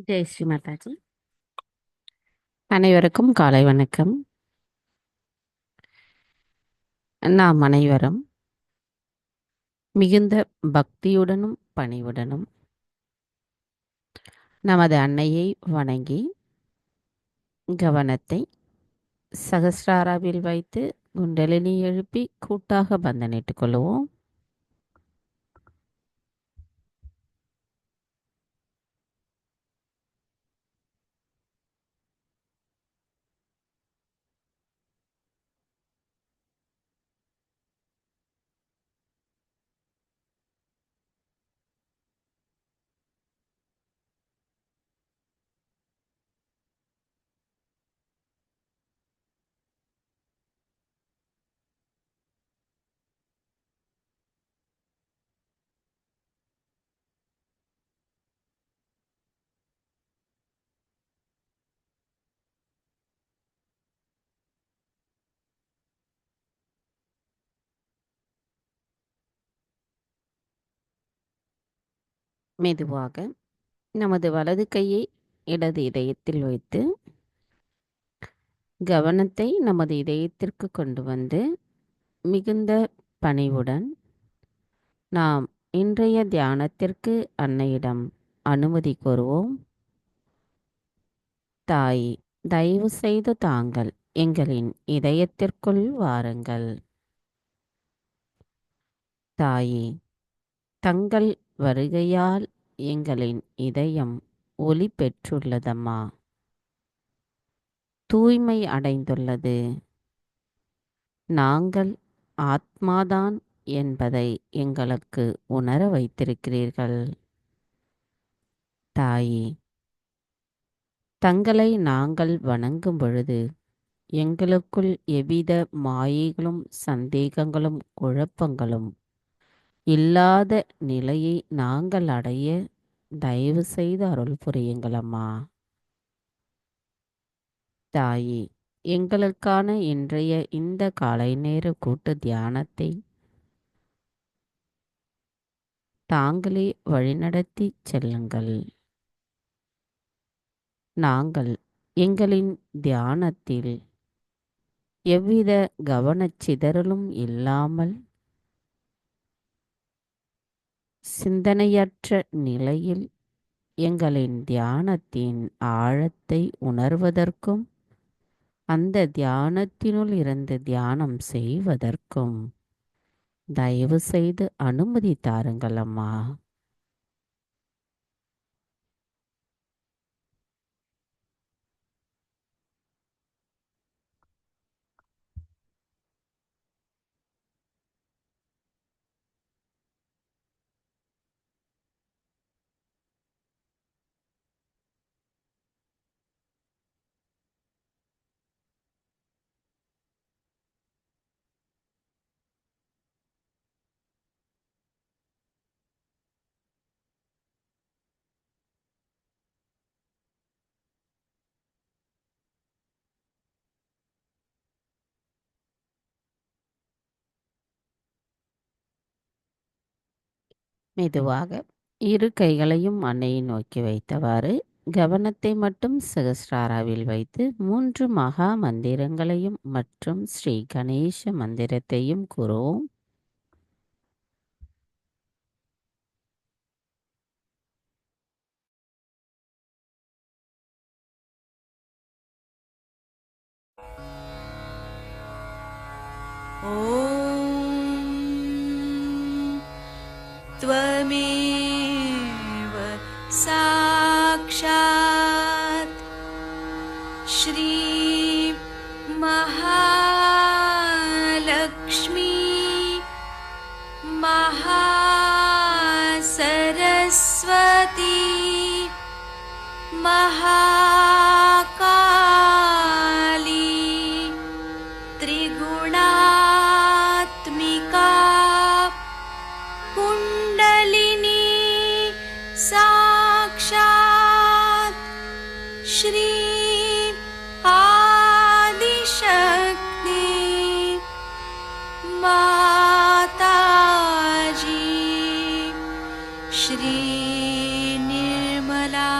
ஜெய் ஸ்ரீ மாதாஜி. அனைவருக்கும் காலை வணக்கம். நாம் அனைவரும் மிகுந்த பக்தியுடனும் பணிவுடனும் நமது அன்னையை வணங்கி கவனத்தை சகஸ்ராராவில் வைத்து குண்டலினி எழுப்பி கூட்டாக பந்தனிட்டுக் கொள்வோம். மெதுவாக நமது வலது கையை இடது இதயத்தில் வைத்து கவனத்தை நமது இதயத்திற்கு கொண்டு வந்து மிகுந்த பணிவுடன் நாம் இன்றைய தியானத்திற்கு அன்னையிடம் அனுமதி கோருவோம். தாயே, தயவு செய்து தாங்கள் எங்களின் இதயத்திற்குள் வாருங்கள். தாயே, தங்கள் வருகையால் எங்களின் இதயம் ஒளி பெற்றுள்ளதம்மா, தூய்மை அடைந்துள்ளது. நாங்கள் ஆத்மாதான் என்பதை எங்களுக்கு உணர வைத்திருக்கிறீர்கள். தாயே, தங்களை நாங்கள் வணங்கும் பொழுது எங்களுக்குள் எவ்வித மாயைகளும் சந்தேகங்களும் குழப்பங்களும் இல்லாத நிலையை நாங்கள் அடைய தயவு செய்து அருள் புரியுங்களம்மா. தாயே, எங்களுக்கான இன்றைய இந்த காலை நேர கூட்டு தியானத்தை தாங்களே வழிநடத்தி செல்லுங்கள். நாங்கள் எங்களின் தியானத்தில் எவ்வித கவனச்சிதறலும் இல்லாமல் சிந்தனையற்ற நிலையில் எங்களின் தியானத்தின் ஆழத்தை உணர்வதற்கும் அந்த தியானத்தினுள் இருந்து தியானம் செய்வதற்கும் தயவு செய்து அனுமதி தாருங்கள் அம்மா. மெதுவாக இரு கைகளையும் அன்னையை நோக்கி வைத்தவாறு கவனத்தை மட்டும் சகஸ்ராராவில் வைத்து 3 மகா மந்திரங்களையும் மற்றும் ஸ்ரீ கணேச மந்திரத்தையும் கூறுவோம். त्वमेव साक्षात् श्री महालक्ष्मी महासरस्वती महाकाली त्रिगुणात्मिका कुण्डलिनी साक्षात् श्री आदिशक्ति माताजी श्री निर्मला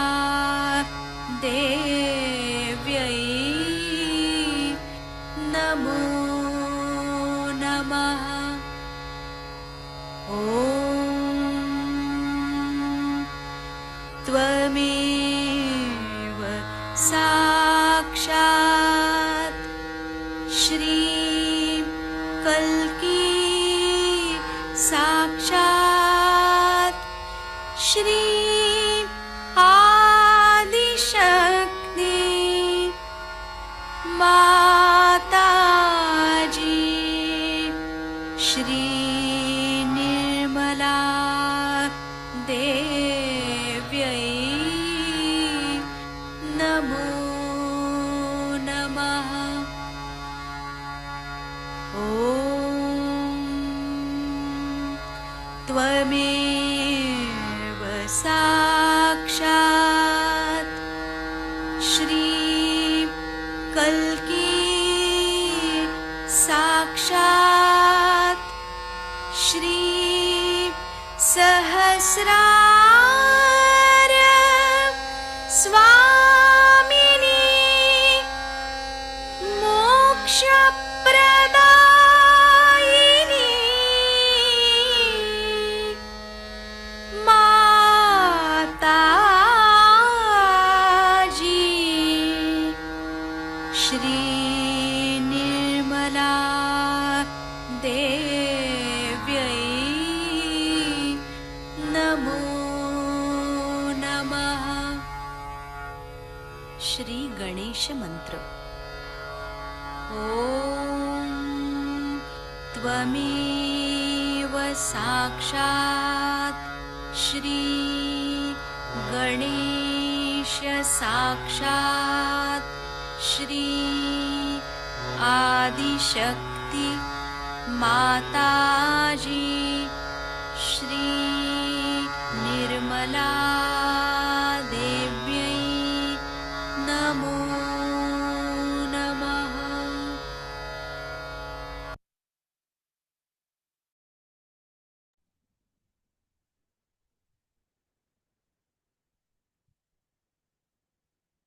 त्वमेव साक्षात् श्री कल्की साक्षात् श्री आदिशक्ति माताजी श्री निर्मला देव्यै नमो नमः। ॐ त्वमेव साक्षात् श्री कल्की साक्षात् श्री सहस्रार स्वामिनी मोक्षप्रदायिनी माताजी श्री निर्मला देव्यै नमो नमः। श्री गणेश मंत्र। ॐ त्वमेव साक्षात् श्री गणेश साक्षात् श्री आदिशक्ति माताजी श्री निर्मला देव्यै नमो नमः।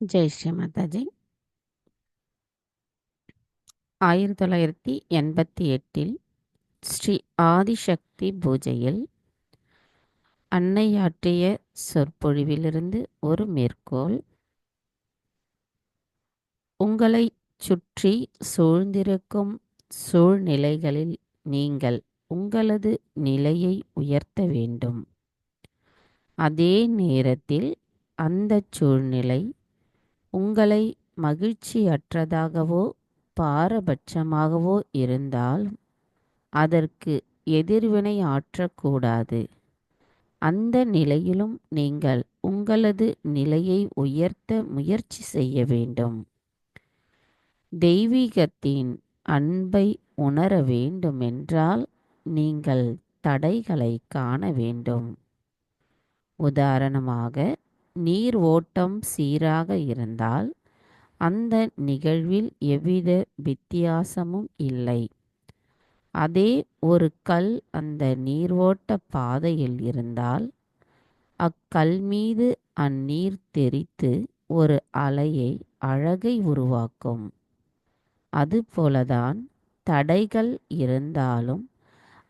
ஜெய் ஸ்ரீ மாதாஜி. 1988 ஸ்ரீ ஆதிசக்தி பூஜையில் அன்னையாற்றிய சொற்பொழிவிலிருந்து ஒரு மேற்கோள். உங்களை சுற்றி சூழ்ந்திருக்கும் சூழ்நிலைகளில் நீங்கள் உங்களது நிலையை உயர்த்த வேண்டும். அதே நேரத்தில் அந்த சூழ்நிலை உங்களை மகிழ்ச்சியற்றதாகவோ பாரபட்சமாகவோ இருந்தால் அதற்கு எதிர்வினை ஆற்றக்கூடாது. அந்த நிலையிலும் நீங்கள் உங்களது நிலையை உயர்த்த முயற்சி செய்ய வேண்டும். தெய்வீகத்தின் அன்பை உணர வேண்டுமென்றால் நீங்கள் தடைகளை காண வேண்டும். உதாரணமாக, நீர் ஓட்டம் சீராக இருந்தால் அந்த நிகழ்வில் எவ்வித வித்தியாசமும் இல்லை. அதே ஒரு கல் அந்த நீரோட்ட பாதையில் இருந்தால் அக்கல் மீது அந்நீர் தெறித்து ஒரு அலையை அழகை உருவாக்கும். அதுபோலதான் தடைகள் இருந்தாலும்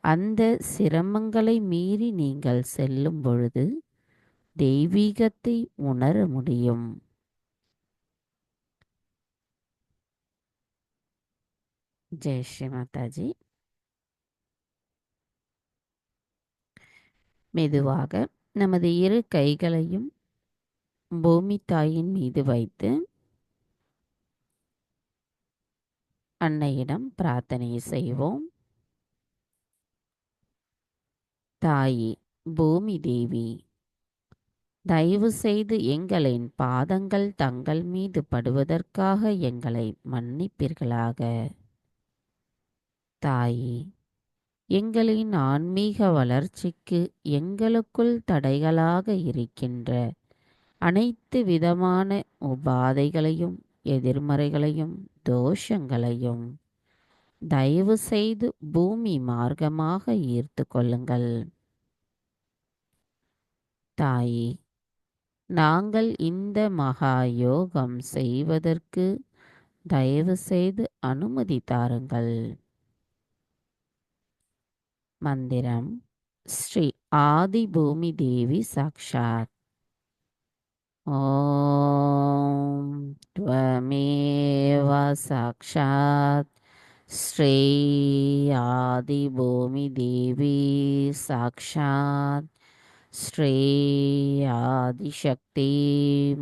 அந்த சிரமங்களை மீறி நீங்கள் செல்லும் பொழுது தெய்வீகத்தை உணர முடியும். ஜெய் ஸ்ரீ மாதாஜி. மெதுவாக நமது இரு கைகளையும் பூமி தாயின் மீது வைத்து அன்னையிடம் பிரார்த்தனை செய்வோம். தாயே, பூமி தேவி, தயவு செய்து எங்களின் பாதங்கள் தங்கள் மீது படுவதற்காக எங்களை மன்னிப்பீர்களாக. தாயே, எங்களின் ஆன்மீக வளர்ச்சிக்கு எங்களுக்குள் தடைகளாக இருக்கின்ற அனைத்து விதமான உபாதைகளையும் எதிர்மறைகளையும் தோஷங்களையும் தயவு செய்து பூமி மார்க்கமாக ஈர்த்து கொள்ளுங்கள். தாயே, நாங்கள் இந்த மகா யோகம் செய்வதற்கு தயவு செய்து அனுமதி தாருங்கள். மந்திரம். ஸ்ரீ ஆதிபூமி தேவி சாக்ஷாத். ஓம் த்வமேவ சாக்ஷாத் ஸ்ரீ ஆதிபூமி தேவி சாக்ஷாத் ஸ்ரீ ஆதிசக்தி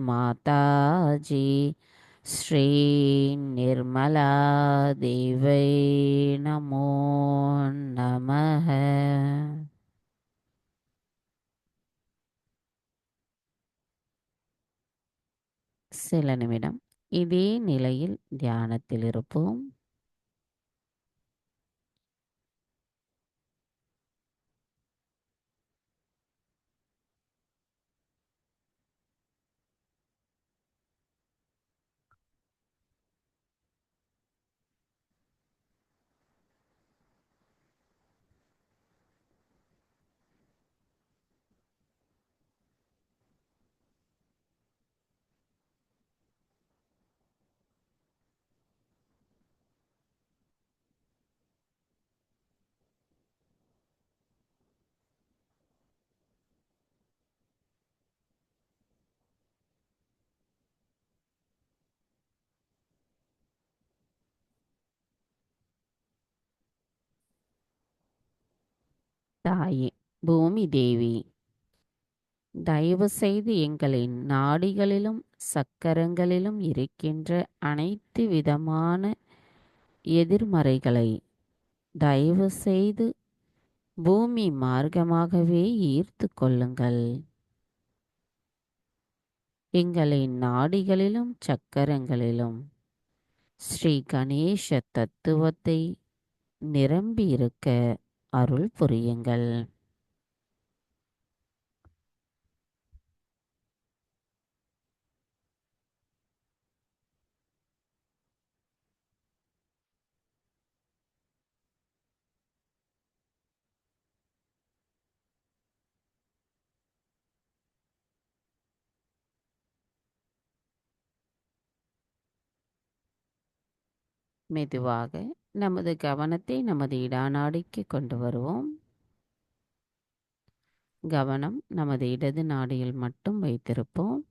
மாதாஜி ஸ்ரீ நிர்மலா தேவை நமோ நமः. சில நிமிடம் இதே நிலையில் தியானத்தில் இருப்போம். தாயே பூமி தேவி, தயவு செய்து எங்களின் நாடிகளிலும் சக்கரங்களிலும் இருக்கின்ற அனைத்து விதமான எதிர்மறைகளை தயவு செய்து பூமி மார்க்கமாகவே ஈர்த்து கொள்ளுங்கள். எங்களின் நாடிகளிலும் சக்கரங்களிலும் ஸ்ரீ கணேச தத்துவத்தை நிரம்பி இருக்க அருள் புரியுங்கள். மெதுவாக நமது கவனத்தை நமது இடாநாடிக்கு கொண்டு வருவோம். கவனம் நமது இடது நாடியில் மட்டும் வைத்திருப்போம்.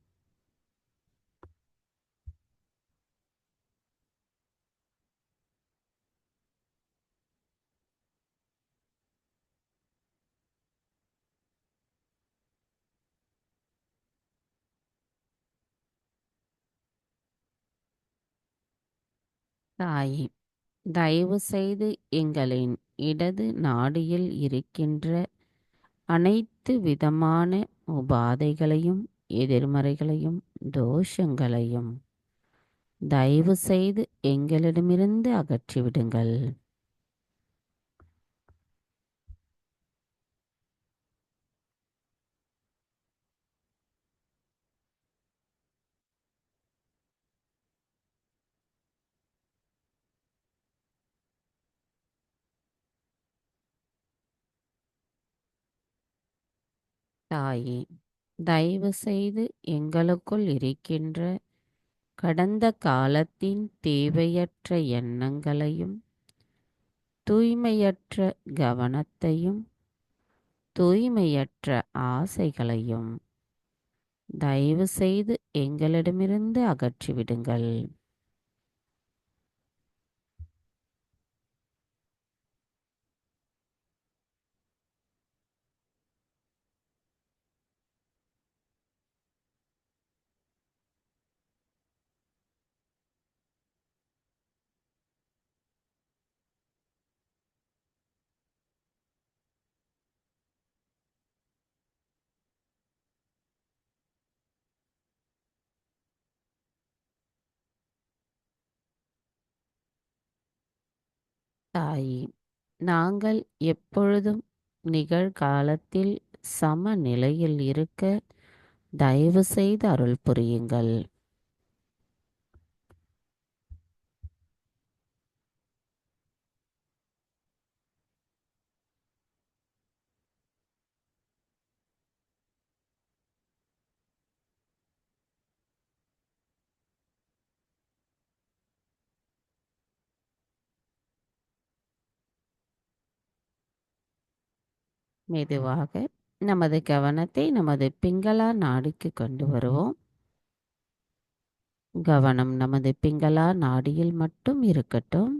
தாயே, தயவு செய்து எங்களின் இடது நாடியில் இருக்கின்ற அனைத்து விதமான உபாதைகளையும் எதிர்மறைகளையும் தோஷங்களையும் தயவு செய்து எங்களிடமிருந்து அகற்றிவிடுங்கள். தாயே, தயவு செய்து எங்களுக்குள் இருக்கின்ற கடந்த காலத்தின் தேவையற்ற எண்ணங்களையும் தூய்மையற்ற கவனத்தையும் தூய்மையற்ற ஆசைகளையும் தயவு செய்து எங்களிடமிருந்து அகற்றிவிடுங்கள். தாயே, நாங்கள் எப்பொழுதும் நிகழ்காலத்தில் சமநிலையில் இருக்க தயவு செய்து அருள் புரியுங்கள். மெதுவாக நமது கவனத்தை நமது பிங்களா நாடிக்கு கொண்டு வருவோம். கவனம் நமது பிங்களா நாடியில் மட்டும் இருக்கட்டும்.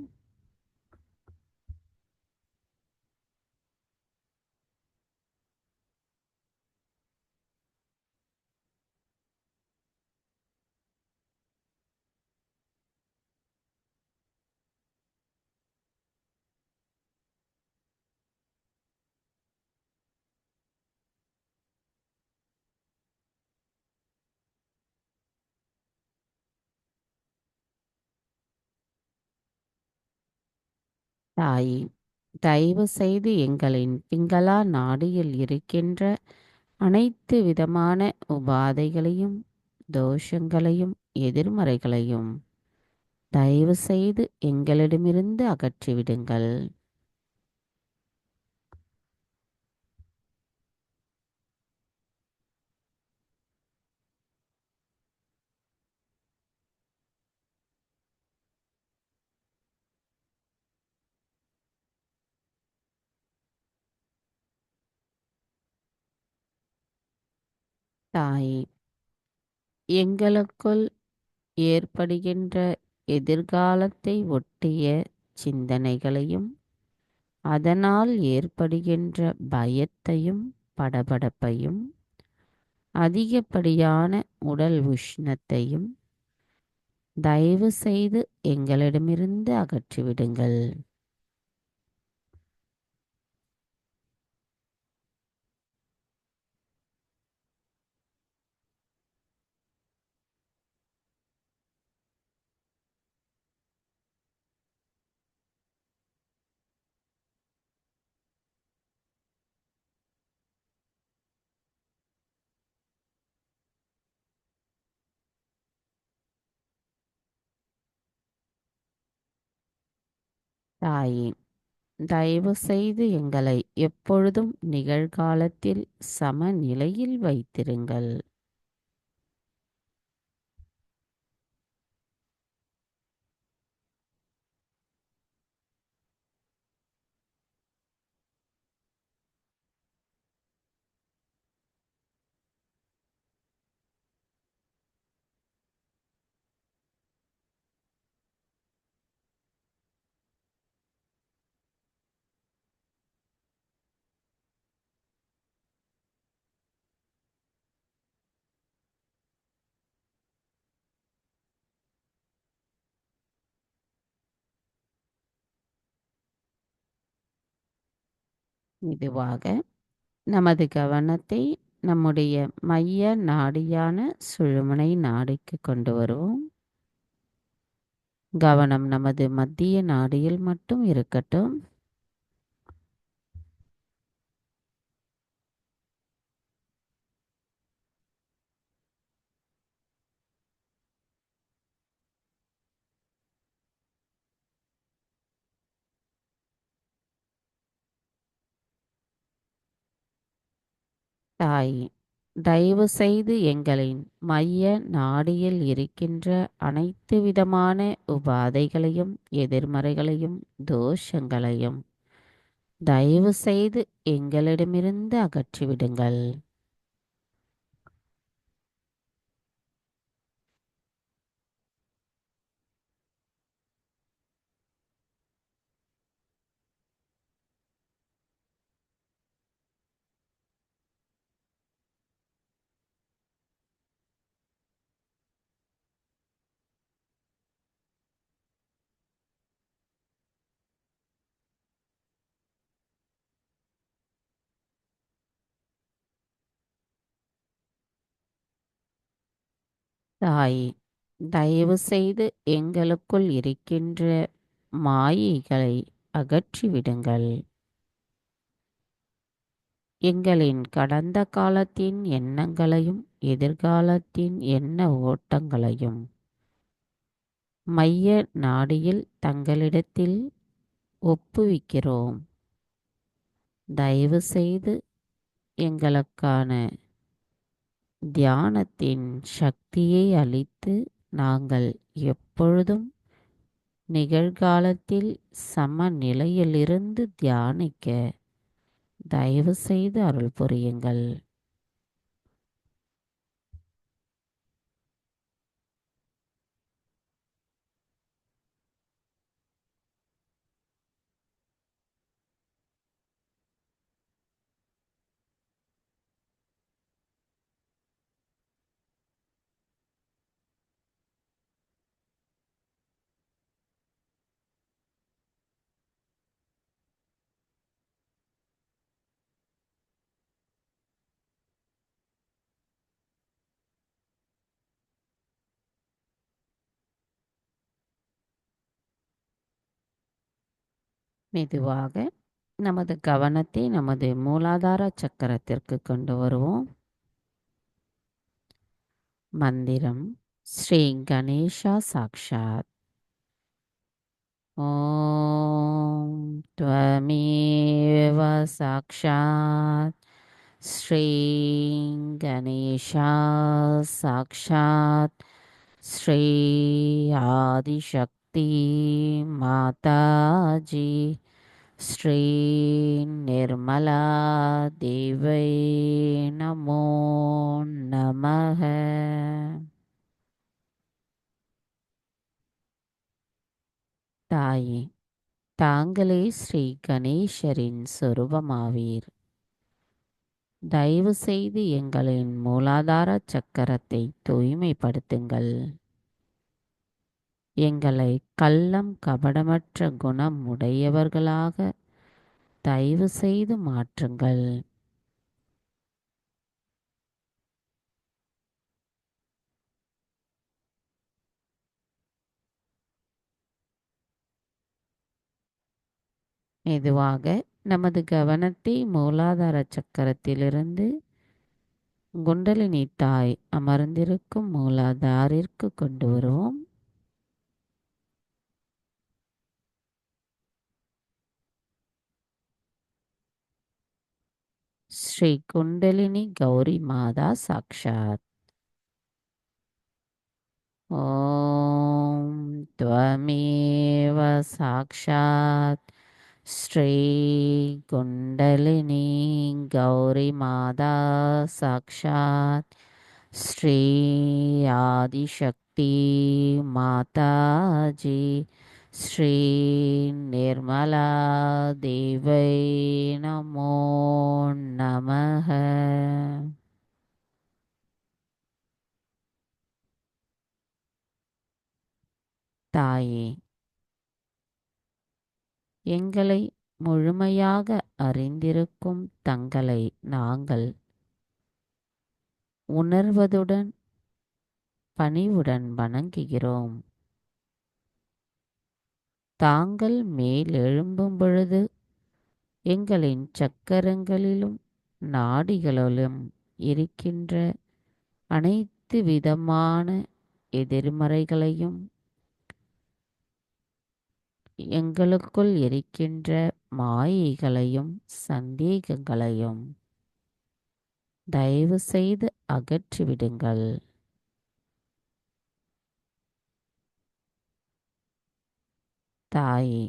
தாயே, தயவு செய்து எங்களின் பிங்களா நாடியில் இருக்கின்ற அனைத்து விதமான உபாதைகளையும், தோஷங்களையும், எதிர்மறைகளையும் தயவு செய்து எங்களிடமிருந்து அகற்றிவிடுங்கள். தாயே, எங்களுக்குள் ஏற்படுகின்ற எதிர்காலத்தை ஒட்டிய சிந்தனைகளையும், அதனால் ஏற்படுகின்ற பயத்தையும், படபடப்பையும், அதிகப்படியான உடல் உஷ்ணத்தையும் தயவு செய்து எங்களிடமிருந்து அகற்றிவிடுங்கள். தாயே, தயவு செய்து எங்களை எப்பொழுதும் நிகழ்காலத்தில் சமநிலையில் வைத்திருங்கள். மெதுவாக நமது கவனத்தை நம்முடைய மைய நாடியான சுழுமுனை நாடிக்கு கொண்டு வருவோம். கவனம் நமது மத்திய நாடியில் மட்டும் இருக்கட்டும். தாயே, தயவு செய்து எங்களின் மைய நாடியில் இருக்கின்ற அனைத்து விதமான உபாதைகளையும், எதிர்மறைகளையும், தோஷங்களையும் தயவு செய்து எங்களிடமிருந்து அகற்றிவிடுங்கள். தாயே, தயவு செய்து எங்களுக்குள் இருக்கின்ற மாயைகளை அகற்றிவிடுங்கள். எங்களின் கடந்த காலத்தின் எண்ணங்களையும், எதிர்காலத்தின் எண்ண ஓட்டங்களையும் மைய நாடியில் தங்களிடத்தில் ஒப்புவிக்கிறோம். தயவு செய்து எங்களுக்கான தியானத்தின் சக்தியை அளித்து நாங்கள் எப்பொழுதும் நிகழ்காலத்தில் சமநிலையிலிருந்து தியானிக்க தயவு செய்து அருள் புரியுங்கள். மெதுவாக நமது கவனத்தை நமது மூலாதார சக்கரத்திற்கு கொண்டு வருவோம். மந்திரம் ஸ்ரீ கணேஷா சாக்ஷாத். ஓம் த்வமேவ சாக்ஷாத் ஸ்ரீ கணேஷா சாக்ஷாத் ஸ்ரீ ஆதிசக்தி மாதாஜி ஸ்ரீ நிர்மலா தேவை நமோ நமः. தாயே, தாங்களே ஸ்ரீ கணேசரின் சொரூபமாவீர். தயவு செய்து எங்களின் மூலாதார சக்கரத்தை தூய்மைப்படுத்துங்கள். எங்களை கள்ளம் கபடமற்ற குணம் உடையவர்களாக தயவு செய்து மாற்றுங்கள். மெதுவாக நமது கவனத்தை மூலாதார சக்கரத்திலிருந்து குண்டலினி தாய் அமர்ந்திருக்கும் மூலாதாரிற்கு கொண்டு வருவோம். ஸ்ரீ குண்டலினி கௌரி மாதா சாக்ஷாத். ஓம் த்வமேவ சாக்ஷாத் ஸ்ரீ குண்டலினி கௌரி மாதா சாக்ஷாத் ஸ்ரீ ஆதிசக்தி மாதாஜி ஸ்ரீ நிர்மலா தேவை நமோ நமः. தாயே, எங்களை முழுமையாக அறிந்திருக்கும் தங்களை நாங்கள் உணர்வதுடன் பணிவுடன் வணங்குகிறோம். தாங்கள் மேல் எழும்பும் பொழுது எங்களின் சக்கரங்களிலும் நாடிகளிலும் இருக்கின்ற அனைத்து விதமான எதிர்மறைகளையும் எங்களுக்குள் இருக்கின்ற மாயைகளையும் சந்தேகங்களையும் தயவு செய்து அகற்றிவிடுங்கள். தாயே,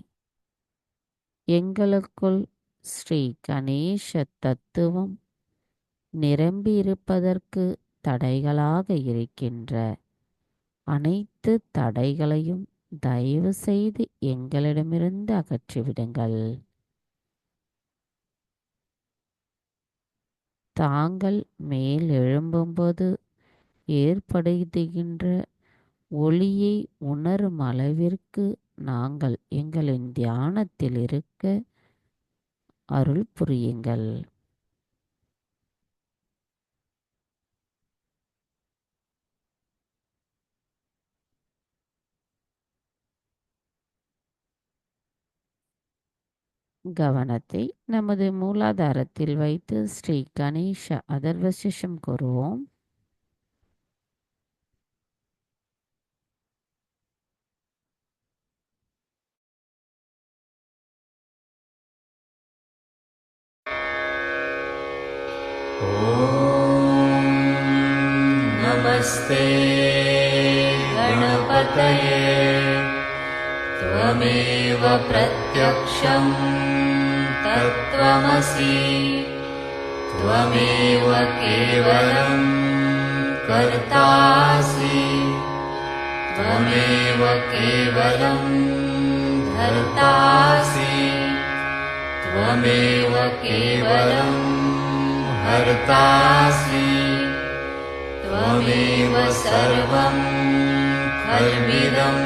எங்களுக்குள் ஸ்ரீ கணேச தத்துவம் நிரம்பியிருப்பதற்கு தடைகளாக இருக்கின்ற அனைத்து தடைகளையும் தயவு செய்து எங்களிடமிருந்து அகற்றிவிடுங்கள். தாங்கள் மேல் எழும்பும்போது ஏற்படுகின்ற ஒளியை உணரும் அளவிற்கு நாங்கள் எங்களின் தியானத்தில் இருக்க அருள் புரியுங்கள். கவனத்தை நமது மூலாதாரத்தில் வைத்து ஸ்ரீ கணேச அதர்வசிஷம் கூறுவோம். नमस्ते गणपतये त्वमेव प्रत्यक्षं तत्त्वमसि त्वमेव केवलं कर्तासि त्वमेव केवलं धर्तासि त्वमेव केवलं हर्तासि त्वमेव सर्वं खल्विदं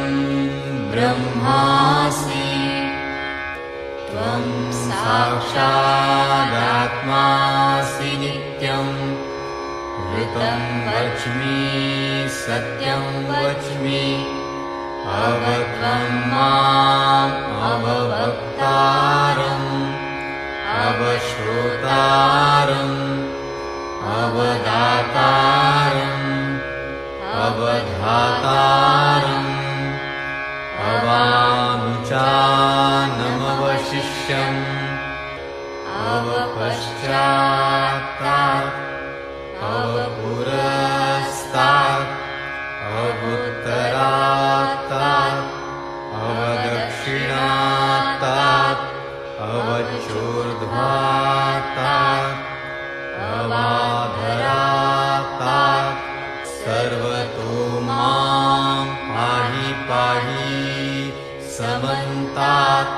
ब्रह्मासि त्वं साक्षादात्मासि नित्यं ऋतं वच्मि सत्यं वच्मि अवत्वं माम् अववक्तारम् अवश्रोतारम् अवदातारम् अवधातारम् अवानुचानमवशिष्यम् अवपश्चात्तात् अवपुरस्तात् अवुत्तरात्तात् अवदक्षिणात्तात् अवचोर्ध्वात्तात् अवाधरात्तात् सर्वतो मां पाहि पाहि समन्तात्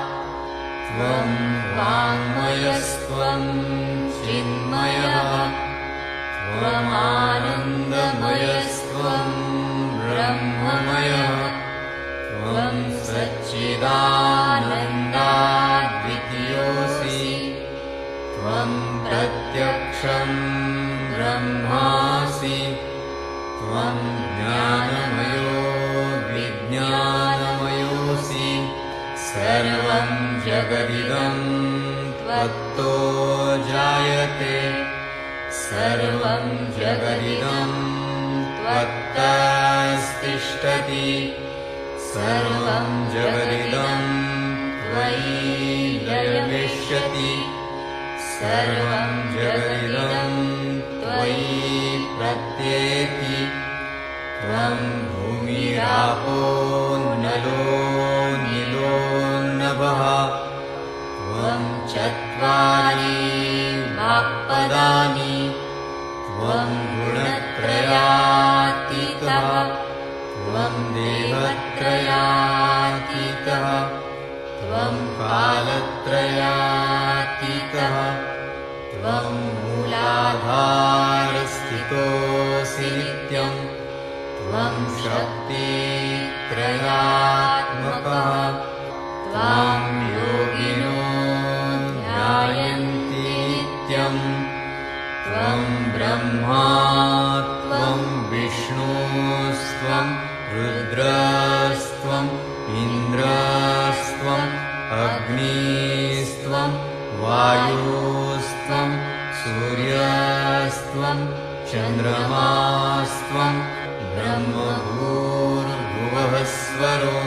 त्वं वाङ्मयस्त्वं चिन्मयः त्वमानन्दमयस्त्वं ब्रह्ममयः त्वं सच्चिदानन्दाद्वितीयोऽसि त्वं प्रत्यक्षं ब्रह्मासि त्वं ज्ञानमयो विज्ञानमयोऽसि सर्वं जगदिदं त्वत्तो जायते सर्वं जगदिदं त्वत्तस्तिष्ठति सर्वं जगदिदं त्वयि लयमिष्यति सर्वं जगदिदं त्वयि प्रत्येति त्वं भूमिरापो नलो नीलो नभः त्वं चत्वारि वाक्पदानि त्वं गुणत्रयातीतः त्वं देहत्रयातीतः त्वं कालत्रयातीतः त्वं मूलाधारस्थितोऽसि नित्यं त्वं शक्तित्रयात्मकः त्वां योगिनो ध्यायन्ति नित्यं त्वं ब्रह्मा त्वं विष्णुस्त्वं रुद्रस्त्वम् इन्द्रस्त्वम् अग्निस्त्वं वायुस्त्वं सूर्यस्त्वं चन्द्रमास्त्वं ब्रह्मभूर्भुवः स्वरो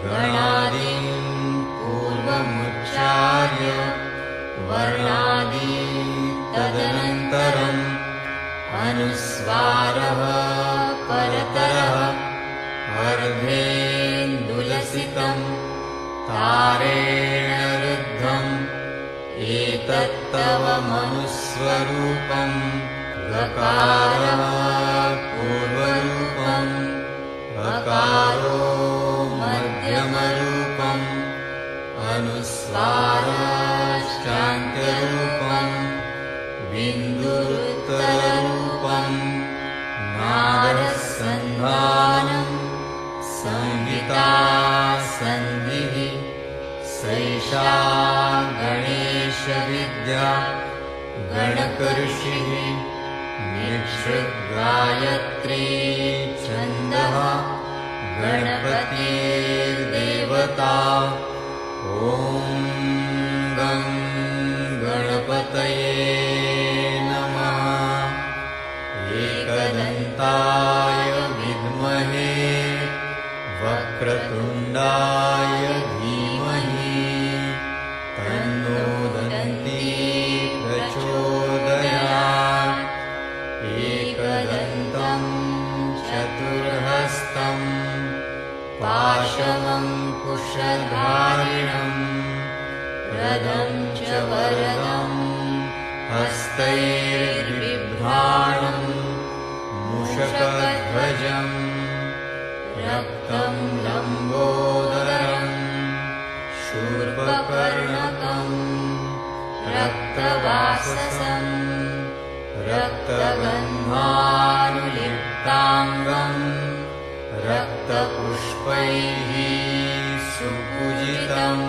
गणादीन् पूर्वमुच्चार्य वर्णादि तदनन्तरम् अनुस्वारः परतरः अर्धेन्दुलसितं तारेण रुद्धम् एतत्तव मनुस्वरूपं गकारः पूर्वरूपम् अकारो मध्यमरूपम् अनुस्वारश्चान्त्यरूपम् बिन्दुरुत्तररूपम् नादसन्धानम् संहिता सन्धिः सैषा गणेशविद्या गणकऋषिः निःसृद्गायत्री छन्दः गणपतिर्देवता ॐ गं गणपतये नमः एकदन्ताय विद्महे वक्रतुण्डाय धीमहि तन्नो दन्ती प्रचोदयात् एकदन्तं चतुर्हस्तं पाशमं कुशधारिणं रदं हस्तैर्बिभ्राणम् मूषकध्वजम् रक्तं लम्बोदरम् शूर्पकर्णकम् रक्तवाससम् रक्तगन्धानुलिप्ताङ्गम् रक्तपुष्पैः सुपूजितम्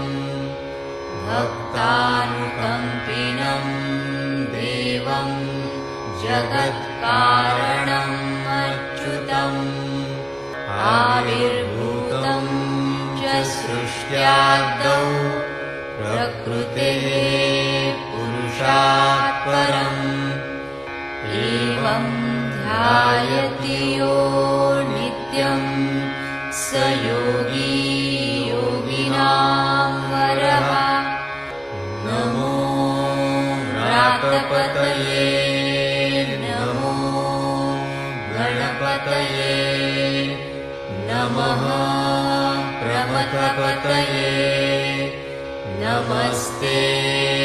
भक्तानुकम्पिनं देवं जगत्कारणम् अच्युतम् आविर्भूतं च सृष्ट्यादौ प्रकृतेः पुरुषात् परम् एवं ध्यायति यो नित्यं स योगी योगिनां वरः नमो व्रातपतये नमो गणपतये नमः प्रमथपतये नमस्तेऽस्तु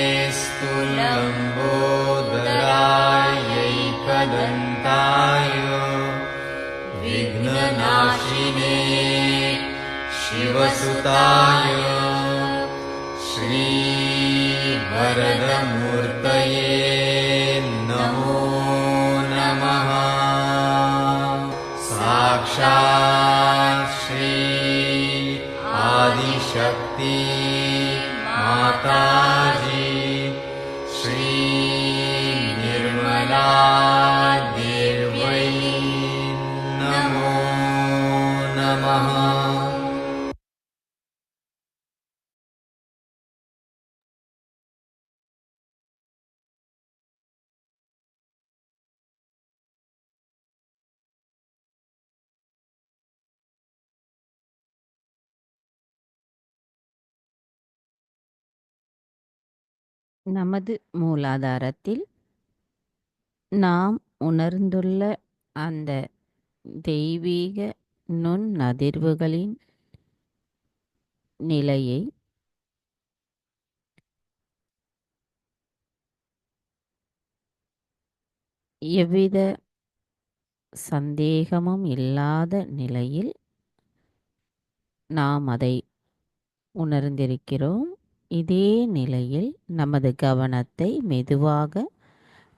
लम्बोदरायैकदन्ताय विघ्ननाशिने शिवसुताय श्रीवरदमूर्तये नमो नमः साक्षात् श्री आदिशक्ति माताजी श्री निर्मला देव्यै नमो नमः। நமது மூலாதாரத்தில் நாம் உணர்ந்துள்ள அந்த தெய்வீக நுண்ணதிர்வுகளின் நிலையை எவ்வித சந்தேகமும் இல்லாத நிலையில் நாம் அதை உணர்ந்திருக்கிறோம். இதே நிலையில் நமது கவனத்தை மெதுவாக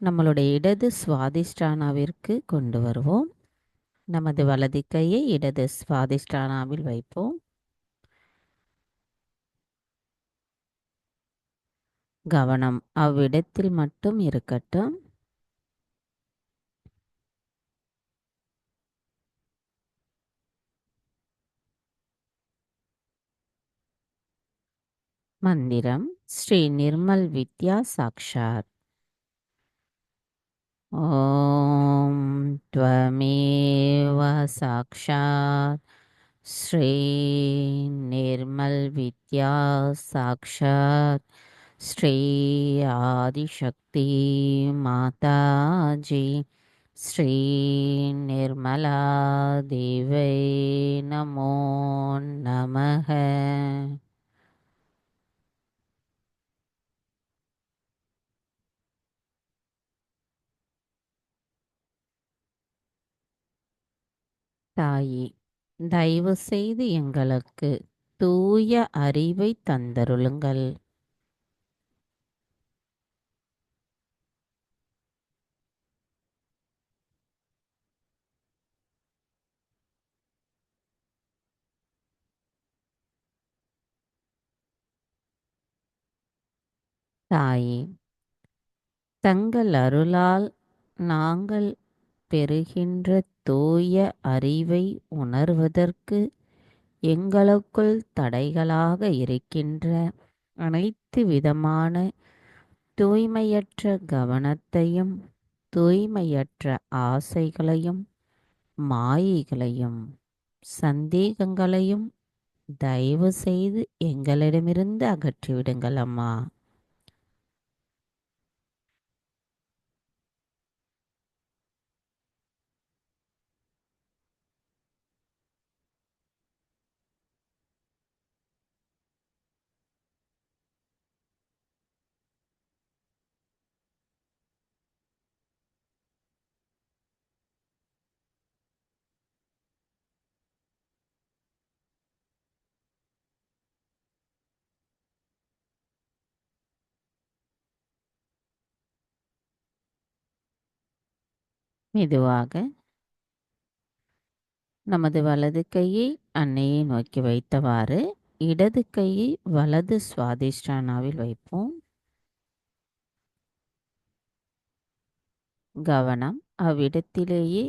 நம்மளுடைய இடது சுவாதிஷ்டானாவிற்கு கொண்டு வருவோம். நமது வலது கையை இடது சுவாதிஷ்டானாவில் வைப்போம். கவனம் அவ்விடத்தில் மட்டும் இருக்கட்டும். மந்திரம் ஸ்ரீ நிர்மல் வித்யா சாக்ஷாத். ஓம் த்வமேவ சாக்ஷாத் ஸ்ரீ நிர்மல் வித்யா சாக்ஷாத் ஸ்ரீ ஆதிசக்தி மாதாஜி ஸ்ரீ நிர்மலா தேவை நமோ நமः. தாயே, தயவு செய்து எங்களுக்கு தூய அறிவை தந்தருளுங்கள். தாயே, தங்கள் அருளால் நாங்கள் பெறுகின்ற தூய அறிவை உணர்வதற்கு எங்களுக்குள் தடைகளாக இருக்கின்ற அனைத்து விதமான தூய்மையற்ற கவனத்தையும் தூய்மையற்ற ஆசைகளையும் மாயைகளையும் சந்தேகங்களையும் தயவு செய்து எங்களிடமிருந்து அகற்றிவிடுங்கள் அம்மா. மெதுவாக நமது வலது கையை அன்னையை நோக்கி வைத்தவாறு இடது கையை வலது சுவாதிஷ்டானாவில் வைப்போம். கவனம் அவ்விடத்திலேயே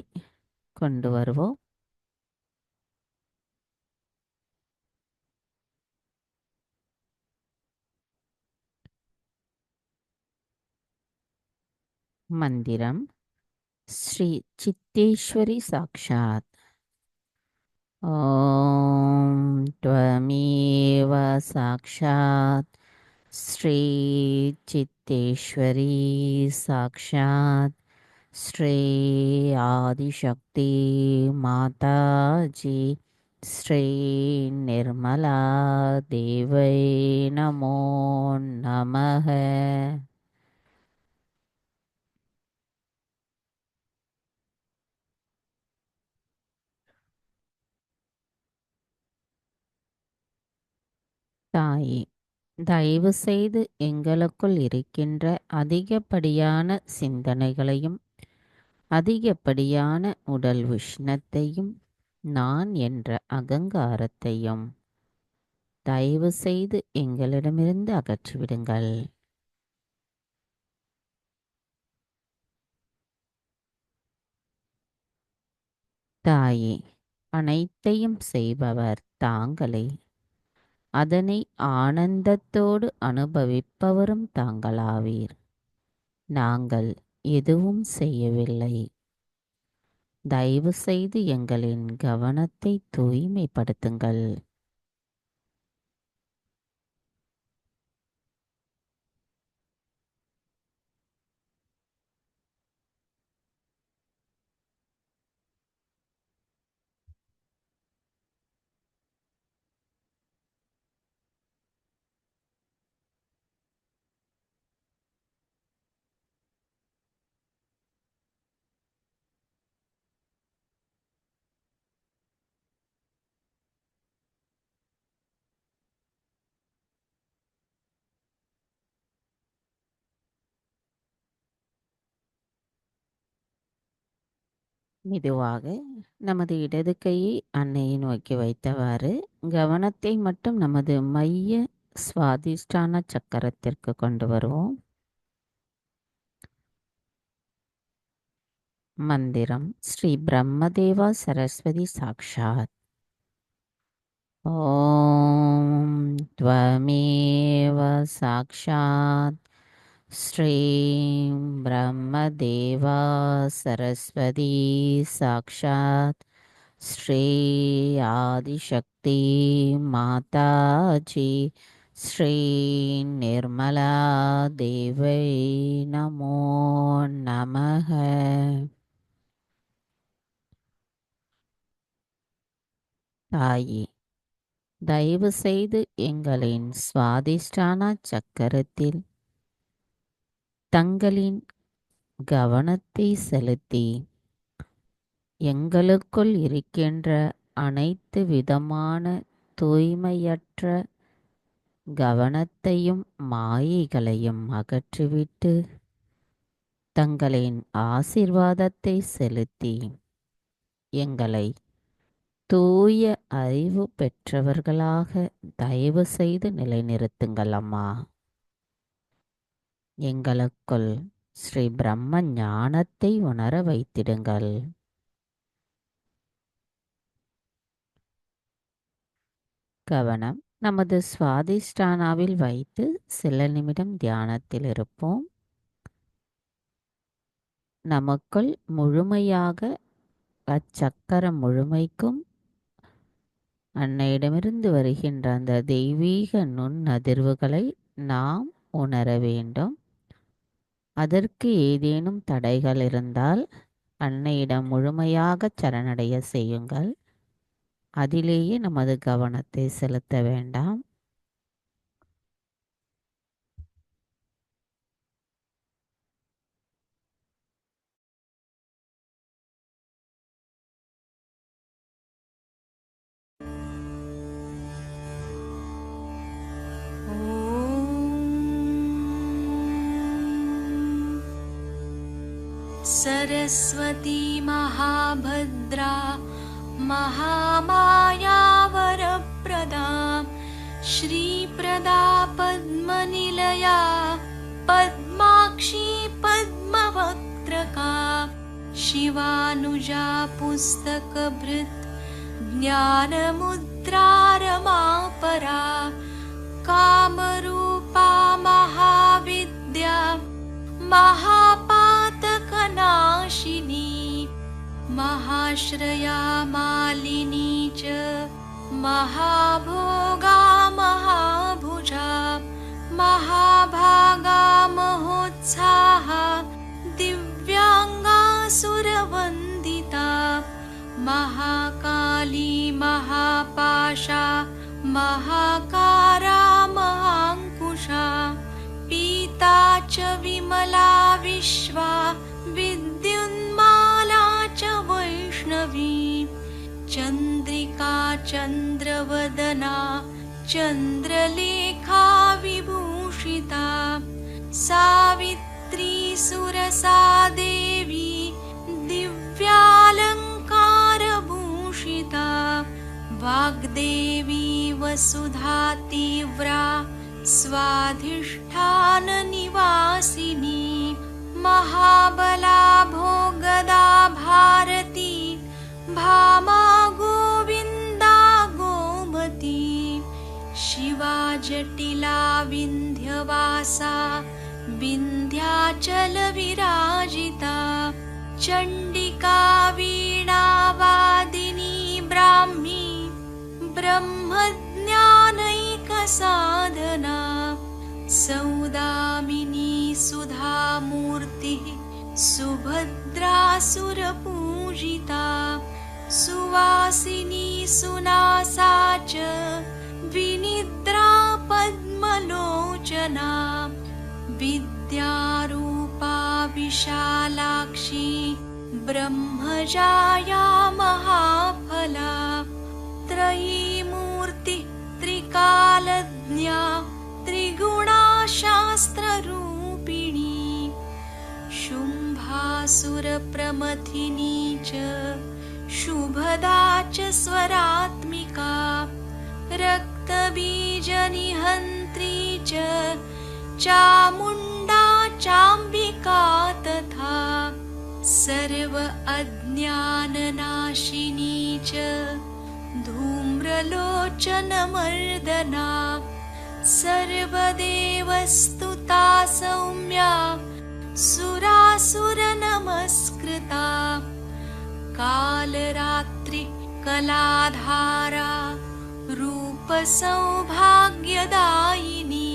கொண்டு வருவோம். மந்திரம் ஸ்ரீ சித்தேஸ்வரி சாக்ஷாத். ஓம் த்வமேவ சாக்ஷாத் ஸ்ரீ சித்தேஸ்வரி சாக்ஷாத் ஸ்ரீ ஆதிசக்தி மாதாஜி ஸ்ரீ நிர்மலா தேவை நமோ நமः. தாயே, தயவு செய்து எங்களுக்குள் இருக்கின்ற அதிகப்படியான சிந்தனைகளையும் அதிகப்படியான உடல் உஷ்ணத்தையும் நான் என்ற அகங்காரத்தையும் தயவு செய்து எங்களிடமிருந்து அகற்றிவிடுங்கள். தாயே, அனைத்தையும் செய்பவர் தாங்களே, அதனை ஆனந்தத்தோடு அனுபவிப்பவரும் தாங்களாவீர். நாங்கள் எதுவும் செய்யவில்லை. தயவு செய்து எங்களின் கவனத்தை தூய்மைப்படுத்துங்கள். மெதுவாக நமது இடது கையை அன்னையை நோக்கி வைத்தவாறு கவனத்தை மட்டும் நமது மைய சுவாதிஷ்டான சக்கரத்திற்கு கொண்டு வருவோம். மந்திரம் ஸ்ரீ பிரம்மதேவா சரஸ்வதி சாக்ஷாத். ஓம் த்வமேவ சாக்ஷாத் ஸ்ரீ பிரம்மதேவா சரஸ்வதி சாக்ஷாத் ஸ்ரீ ஆதிசக்தி மாதாஜி ஸ்ரீ நிர்மலா தேவை நமோ நமः. தாயே, தயவு செய்து எங்களின் சுவாதிஷ்டான சக்கரத்தில் தங்களின் கவனத்தை செலுத்தி எங்களுக்குள் இருக்கின்ற அனைத்து விதமான தூய்மையற்ற கவனத்தையும் மாயைகளையும் அகற்றிவிட்டு தங்களின் ஆசீர்வாதத்தை செலுத்தி எங்களை தூய அறிவு பெற்றவர்களாக தயவு செய்து நிலைநிறுத்துங்கள் அம்மா. எங்களுக்குள் ஸ்ரீ பிரம்ம ஞானத்தை உணர வைத்திடுங்கள். கவனம் நமது சுவாதிஷ்டானாவில் வைத்து சில நிமிடம் தியானத்தில் இருப்போம். நமக்குள் முழுமையாக அச்சக்கரம் முழுமைக்கும் அன்னையிடமிருந்து வருகின்ற அந்த தெய்வீக நுண்ணதிர்வுகளை நாம் உணர வேண்டும். அதற்கு ஏதேனும் தடைகள் இருந்தால் அன்னையிடம் முழுமையாக சரணடைய செய்யுங்கள். அதிலேயே நமது கவனத்தை செலுத்த வேண்டாம். सरस्वती महाभद्रा महामाया वरप्रदा श्रीप्रदा पद्मनिलया पद्माक्षी पद्मवक्त्रका शिवानुजा पुस्तकभृत् ज्ञानमुद्रारमापरा कामरूपा महाविद्या महापातकनाशिनी महाश्रया मालिनी च महाभोगा महाभुजा महाभागा महोत्साहा दिव्यांगासुरवन्दिता महाकाली महापाशा महाकारा महाङ्कुशा पीता च विमला विश्वा विद्युन्माला च वैष्णवी चन्द्रिका चन्द्रवदना चन्द्रलेखा विभूषिता सावित्री सुरसा देवी दिव्यालङ्कारभूषिता वाग्देवी वसुधा तीव्रा स्वाधिष्ठाननिवासिनी महाबला भोगदा भारती भामा गोविन्दा गोमती शिवा जटिला विन्ध्यवासा विन्ध्याचलविराजिता चण्डिका वीणावादिनी ब्राह्मी ब्रह्मज्ञानैकसाधना सौदामिनी सुधामूर्तिः सुभद्रासुरपूजिता सुवासिनी सुनासा च विनिद्रा पद्मलोचना विद्यारूपा विशालाक्षी ब्रह्मजाया महाफला त्रयीमूर्ति त्रिकालज्ञा त्रिगुणा शास्त्ररूपिणी शुम्भासुरप्रमथिनी च शुभदा च स्वरात्मिका रक्तबीजनिहन्त्री च चामुण्डा चाम्बिका तथा सर्व अज्ञाननाशिनी च धूम्रलोचनमर्दना सर्वदेवस्तुता सौम्या सुरासुरनमस्कृता कालरात्रि कलाधारा रूपसौभाग्यदायिनी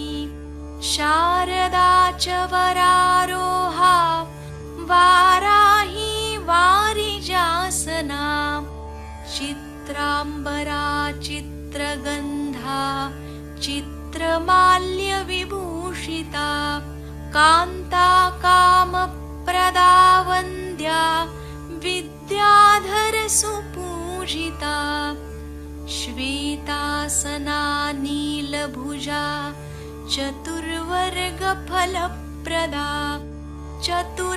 शारदा च वरारोहा वाराही वारिजासना चित्राम्बरा चित्रगन्धा चित्रमाल्यविभूषिता कान्ता कामप्रदा वन्द्या विद्याधरसुपूजिता श्वेतासना नीलभुजा चतुर्वर्गफलप्रदा चतुराननसाम्राज्या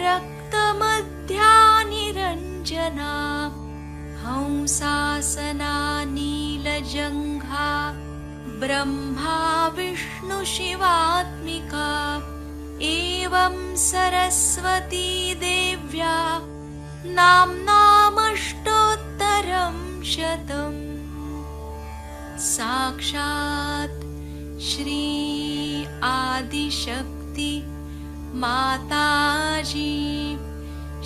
रक्तमध्या निरञ्जना हंसासना नीलजङ्घा ब्रह्मा विष्णु शिवात्मिका एवं सरस्वती देव्या नाम्नामष्टोत्तरं शतम् साक्षात् श्री आदिशक्ति माताजी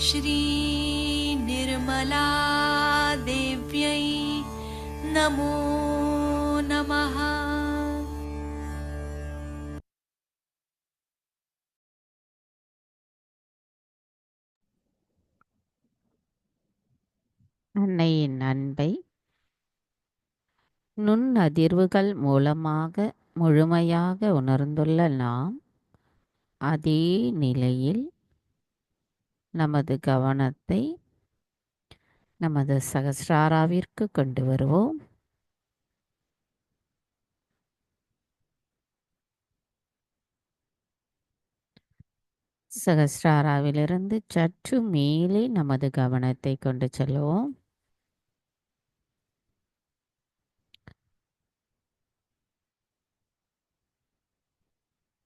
श्री निर्मला देव्यै नमो नमः। அன்னையின் அன்பை நுண்ணதிர்வுகள் மூலமாக முழுமையாக உணர்ந்துள்ள நாம் அதே நிலையில் நமது கவனத்தை நமது சகஸ்ராராவிற்கு கொண்டு வருவோம். சகஸ்ராராவிலிருந்து சற்று மேலே நமது கவனத்தை கொண்டு செல்வோம்.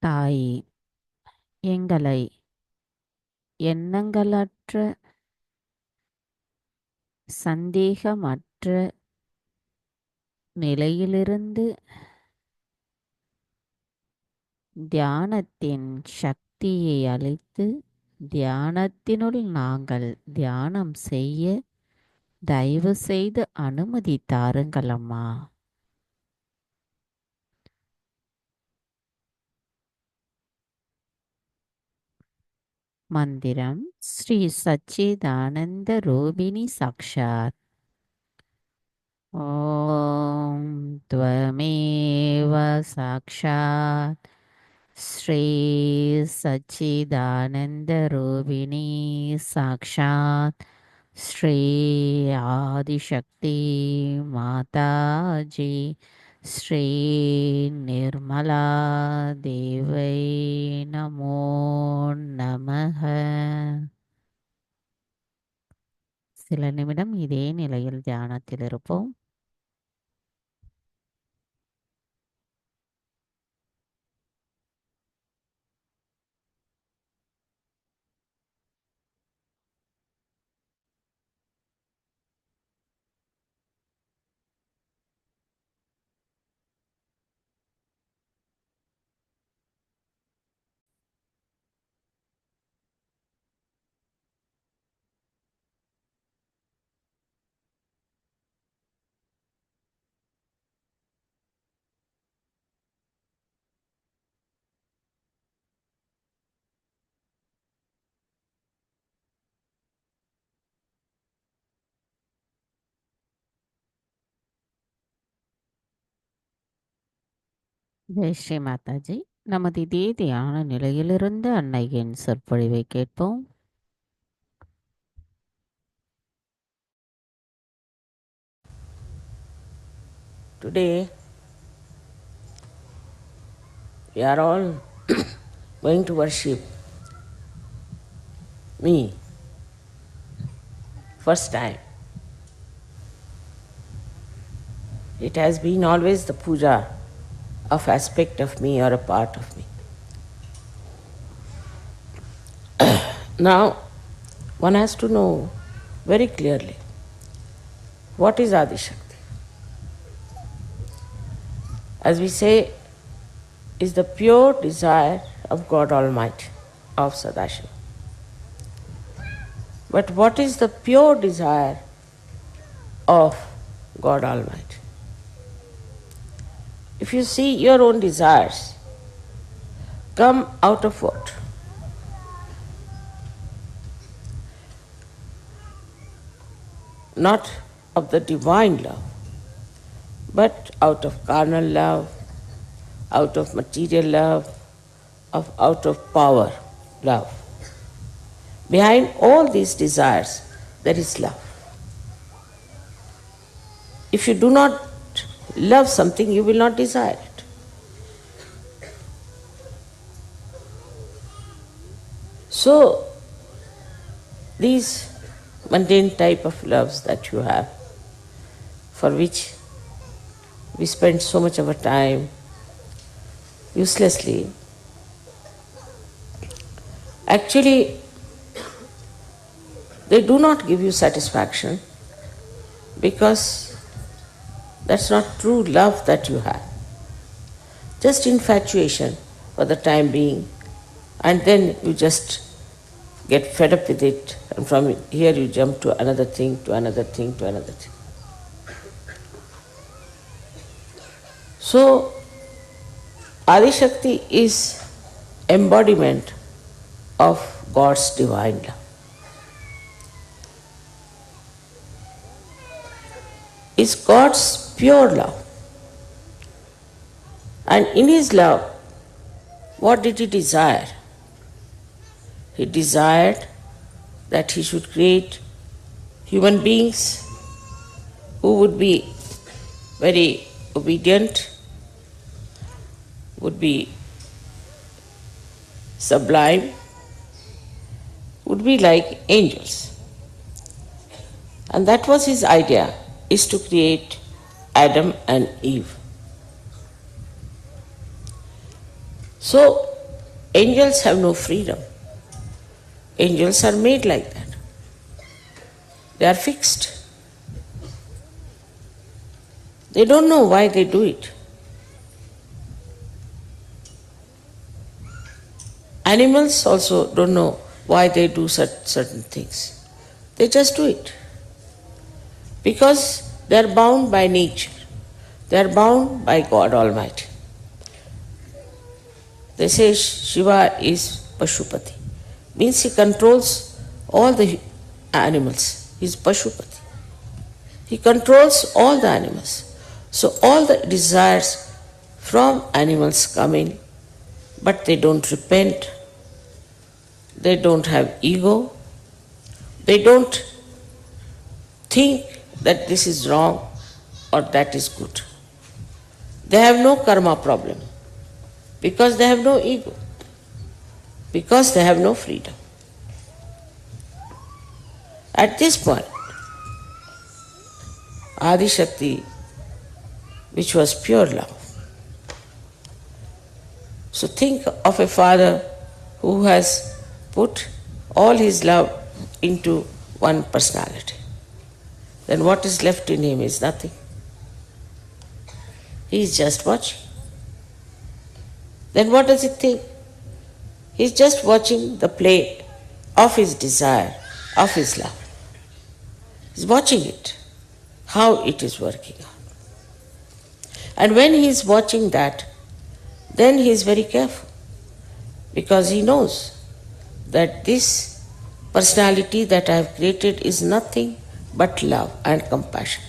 தாயே, எங்களை எண்ணங்களற்ற சந்தேகமற்ற நிலையிலிருந்து தியானத்தின் சக்தியை அளித்து தியானத்தினுள் நாங்கள் தியானம் செய்ய தயவு செய்து அனுமதி தாருங்கள் அம்மா. மந்திரம் ஸ்ரீ சச்சிதானந்த ரூபிணி சாக்ஷாத். ஓம் த்வமேவ சாக்ஷாத் ஸ்ரீ சச்சிதானந்த ரூபிணி சாக்ஷாத் ஸ்ரீ ஆதிசக்தி மாதாஜி ஸ்ரீ நிர்மலா தேவை நமோ நமஹ. சில நிமிடம் இதே நிலையில் தியானத்தில் இருப்போம். ஜெய் ஸ்ரீ மாதாஜி. நமது இதே தியான நிலையிலிருந்து அன்னையின் சொற்பொழிவை கேட்போம். Today, we are all going to worship me. First time. It has been always the puja of aspect of me or a part of me. Now, one has to know very clearly what is Adi Shakti. As we say, is the pure desire of God Almighty, of Sadashiva. But what is the pure desire of God Almighty? If you see your own desires come out of what? Not of the divine love, but out of carnal love, out of material love, out of power love. Behind all these desires, there is love. If you do not love something, you will not desire it. So, these mundane type of loves that you have, for which we spend so much of our time uselessly, actually they do not give you satisfaction, because that's not true love that you have. Just infatuation for the time being, and then you just get fed up with it, and from here you jump to another thing, to another thing, to another thing. So, Adi Shakti is embodiment of God's divine love. It's God's pure love. And in His love, what did He desire? He desired that He should create human beings who would be very obedient, would be sublime, be like angels. And that was his idea, is to create Adam and Eve. So, angels have no freedom. Angels are made like that. They are fixed. They don't know why they do it. Animals also don't know why they do certain things. They just do it. Because they are bound by nature. They are bound by God Almighty. They say Shiva is Pashupati. Means he controls all the animals. He is Pashupati. He controls all the animals. So all the desires from animals come in, but they don't repent. They don't have ego. They don't think that this is wrong or that is good. They have no karma problem because they have no ego, because they have no freedom. At this point, Adi Shakti, which was pure love. So think of a father who has put all his love into one personality. Then what is left in him is nothing. He is just watching. Then what does he think? He is just watching the play of his desire, of his love. He is watching it, how it is working out. And when he is watching that, then he is very careful, because he knows that this personality that I have created is nothing but love and compassion.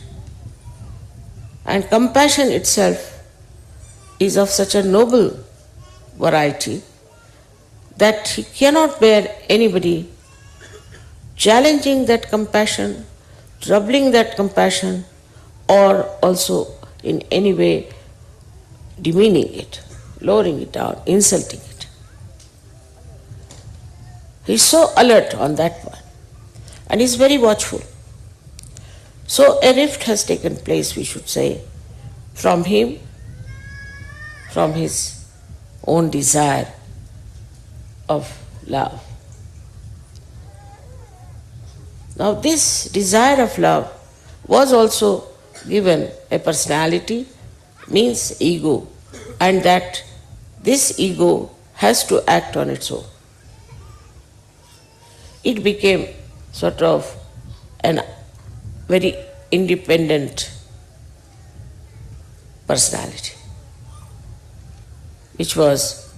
And compassion itself is of such a noble variety that he cannot bear anybody challenging that compassion, troubling that compassion, or also in any way demeaning it, lowering it down, insulting it. He is so alert on that one, and he is very watchful. So a rift has taken place, we should say, from him, from his own desire of love. Now this desire of love was also given a personality, means ego, and that this ego has to act on its own. It became sort of an very independent personality, which was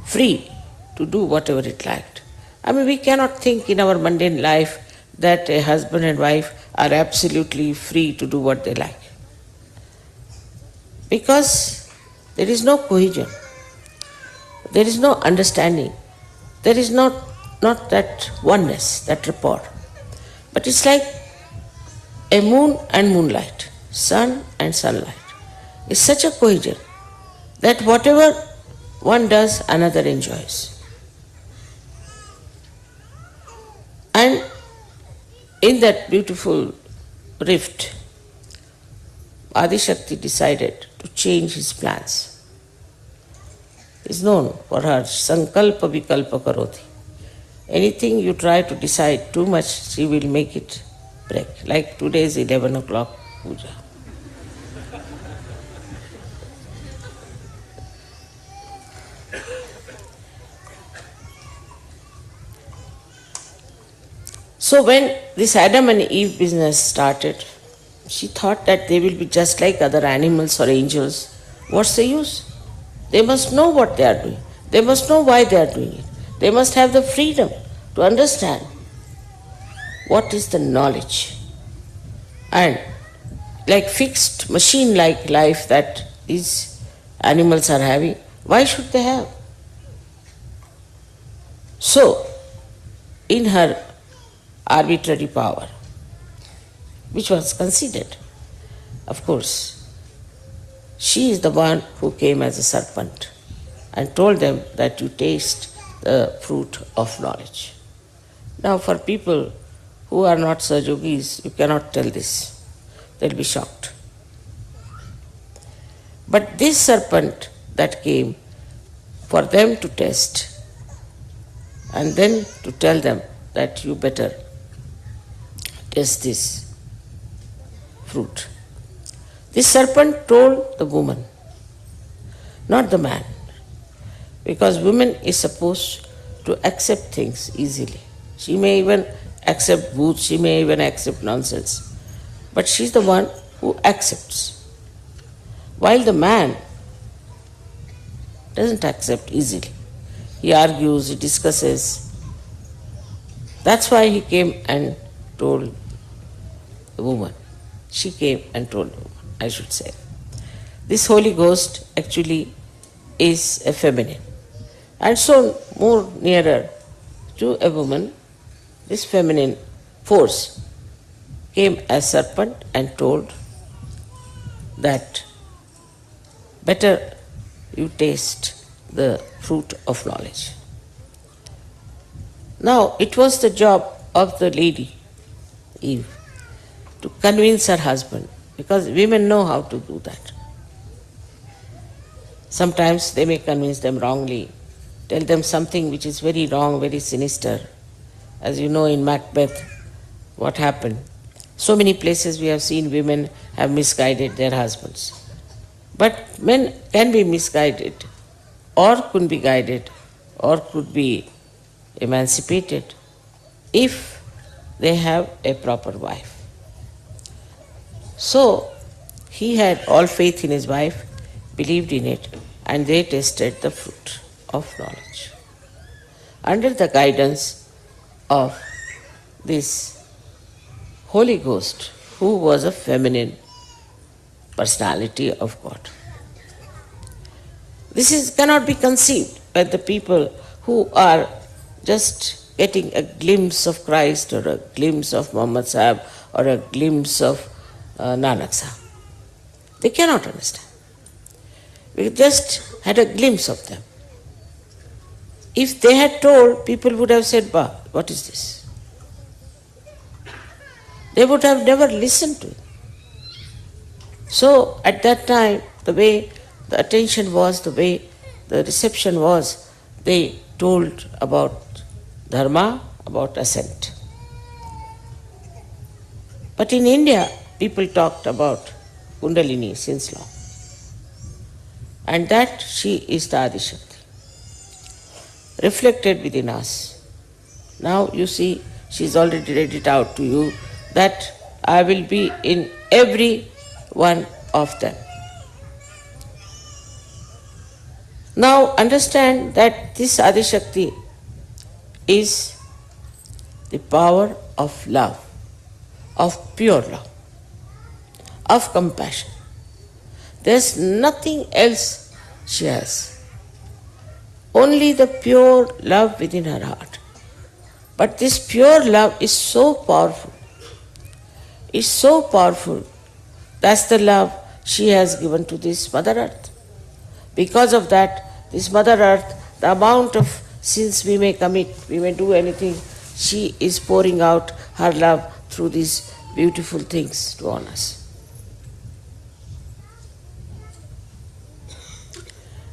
free to do whatever it liked. I mean, we cannot think in our mundane life that a husband and wife are absolutely free to do what they like, because there is no cohesion, there is no understanding, there is not that oneness, that rapport. But it's like a moon and moonlight, sun and sunlight. It's such a cohesion that whatever one does, another enjoys. And in that beautiful rift, Adi Shakti decided to change his plans. He is known for her Sankalpa Vikalpa Karoti. Anything you try to decide too much, she will make it break. Like today's 11 o'clock puja. So when this Adam and Eve business started, she thought that they will be just like other animals or angels. What's the use? They must know what they are doing. They must know why they are doing it. They must have the freedom to understand what is the knowledge. And like fixed machine-like life that these animals are having, why should they have? So, in her arbitrary power, which was conceded, of course, she is the one who came as a serpent and told them that you taste the fruit of knowledge. Now, for people who are not Sajogis, you cannot tell this. They'll be shocked. But this serpent that came for them to test and then to tell them that you better test this fruit. This serpent told the woman, not the man, because woman is supposed to accept things easily. She may even accept booth, she may even accept nonsense, but she's the one who accepts. While the man doesn't accept easily. He argues, he discusses. That's why he came and told the woman. She came and told the woman, I should say. This Holy Ghost actually is a feminine. And so more nearer to a woman, this feminine force came as serpent and told that better you taste the fruit of knowledge. Now it was the job of the lady, Eve, to convince her husband, because women know how to do that. Sometimes they may convince them wrongly, tell them something which is very wrong, very sinister. As you know, in Macbeth, what happened? So many places we have seen women have misguided their husbands. But men can be misguided, or could be guided, or could be emancipated if they have a proper wife. So he had all faith in his wife, believed in it, and they tasted the fruit of knowledge under the guidance of this Holy Ghost, who was a feminine personality of God. This cannot be conceived by the people who are just getting a glimpse of Christ or a glimpse of Muhammad Sahib or a glimpse of Nanak Sahib. They cannot understand. We just had a glimpse of them. If they had told, people would have said, "Bah, what is this?" They would have never listened to it. So at that time, the way the attention was, the way the reception was, they told about dharma, about ascent. But in India, people talked about Kundalini since long. And that she is the Adishakti, reflected within us. Now you see, she's already read it out to you that I will be in every one of them. Now understand that this Adishakti is the power of love, of pure love, of compassion. There's nothing else she has. Only the pure love within her heart. But this pure love is so powerful. It's so powerful. That's the love she has given to this Mother Earth. Because of that, this Mother Earth, the amount of sins we may commit, we may do anything, she is pouring out her love through these beautiful things to on us.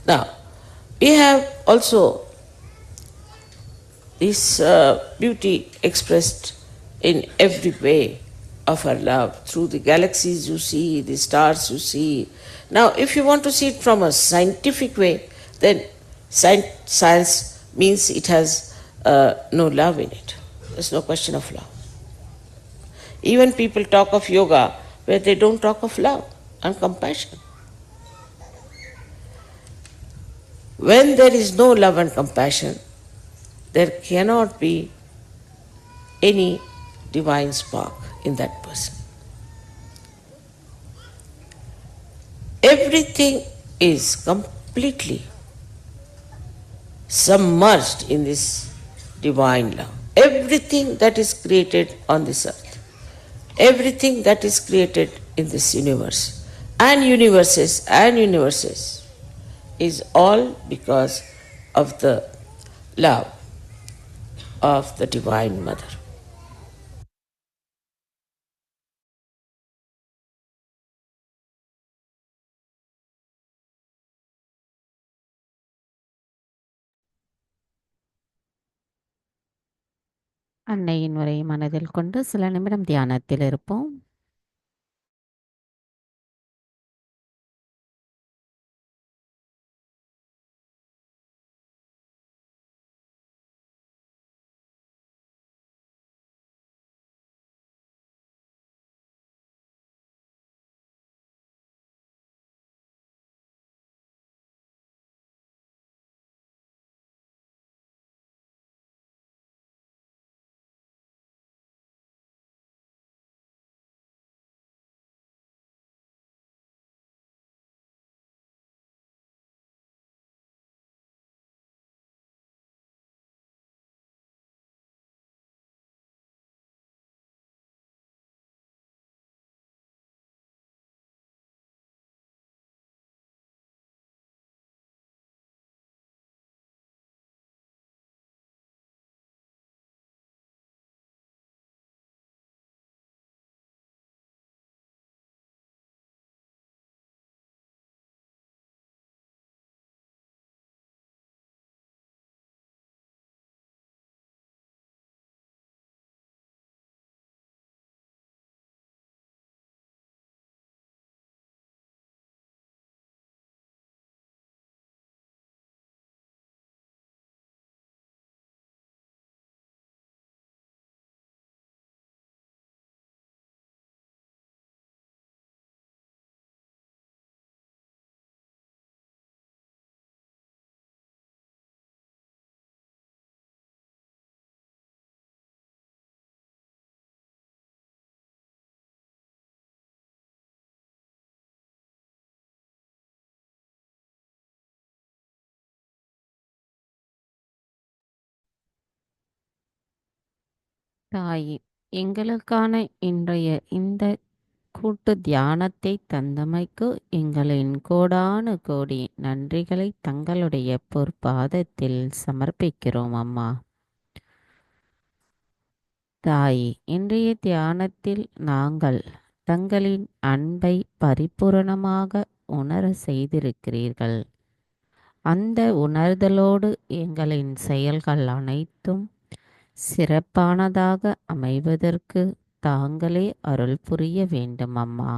Now, we have also this beauty expressed in every way of her love, through the galaxies you see, the stars you see. Now, if you want to see it from a scientific way, then science means it has no love in it. There's no question of love. Even people talk of yoga where they don't talk of love and compassion. When there is no love and compassion, there cannot be any divine spark in that person. Everything is completely submerged in this divine love. Everything that is created on this earth, everything that is created in this universe, and universes, is all because of the love of the Divine Mother. அன்னையின் உரை மனதில் கொண்டு சில நிமிடம் தியானத்தில் இருப்போம். தாயே, எங்களுக்கான இன்றைய இந்த கூட்டு தியானத்தை தந்தமைக்கு எங்களின் கோடானு கோடி நன்றிகளை தங்களுடைய பொற்பாதத்தில் சமர்ப்பிக்கிறோம் அம்மா. தாயே, இன்றைய தியானத்தில் நாங்கள் தங்களின் அன்பை பரிபூரணமாக உணர செய்திருக்கிறீர்கள். அந்த உணர்தலோடு எங்களின் செயல்கள் அனைத்தும் சிறப்பானதாக அமைவதற்கு தாங்களே அருள் புரிய வேண்டும் அம்மா.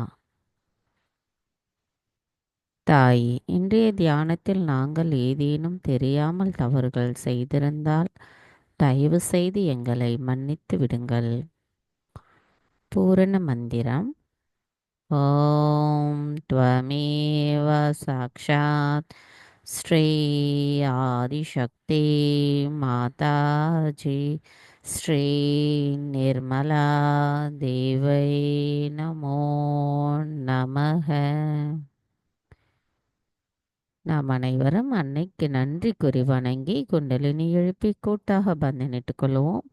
தாயே, இன்றைய தியானத்தில் நாங்கள் ஏதேனும் தெரியாமல் தவறுகள் செய்திருந்தால் தயவு செய்து எங்களை மன்னித்து விடுங்கள். பூரண மந்திரம். ஓம் த்வமேவ சாக்ஷாத் ஸ்ரீ ஆதிசக்தி மாதாஜி ஸ்ரீ நிர்மலா தேவை நமோ நமக. நாம் அனைவரும் அன்னைக்கு நன்றி கூறி வணங்கி குண்டலினி எழுப்பி கூட்டாக பந்தனிட்டுக் கொள்வோம்.